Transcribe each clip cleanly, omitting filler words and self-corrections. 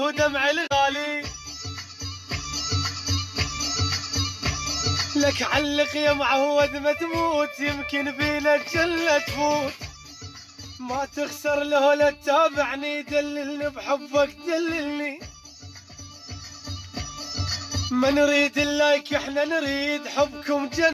ودمع الغالي لك علق يا معود ما تموت يمكن بينا الجنة تفوت ما تخسر له لا تتابعني دللني بحبك دللني ما نريد اللايك احنا نريد حبكم جنة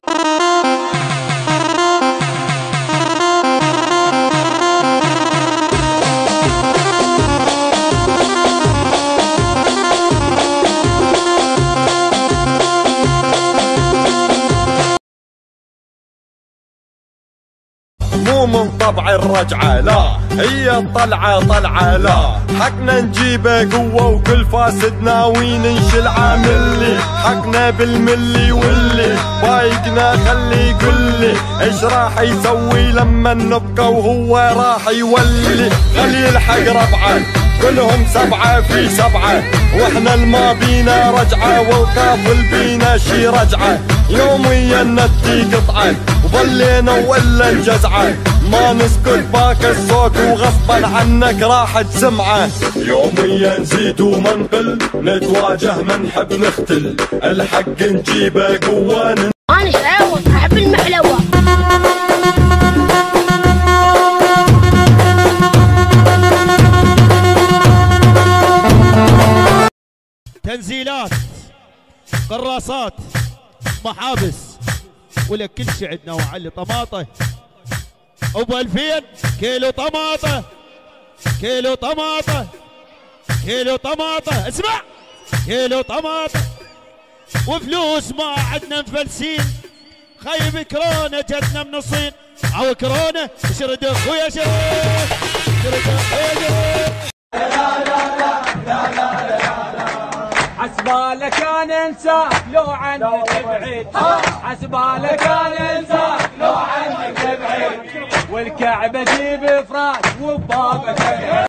مو من طبع الرجعة لا هي الطلعة طلعة لا حقنا نجيبه قوة وكل فاسد ناوي ننشل عاملي حقنا بالملي واللي بايقنا خلي يقولي ايش راح يسوي لما نبقى وهو راح يولي خلي يلحق ربعه كلهم 7 في 7 واحنا الما بينا رجعة والقافل بينا شي رجعة يوميا نتي قطعة وظلينا ولا الجزعة ما نسكت باك الصوت وغصبا عنك راحت سمعة يوميا نزيد وما نقل نتواجه ما نحب نختل الحق نجيبه قوة انا شعوط احب المحلوة تنزيلات قراصات محابس ولك كل شيء عندنا وعلي طماطه ابو 2000 كيلو طماطه كيلو طماطه كيلو طماطه اسمع كيلو طماطه وفلوس ما عندنا مفلسين خيب كورونا جتنا من الصين او كورونا شرد اخويا شرد اخويا شرد حسباله كان انساك لو عنك بعيد حسباله كان انساك لو عنك بعيد والكعبه جيب افراد وبابك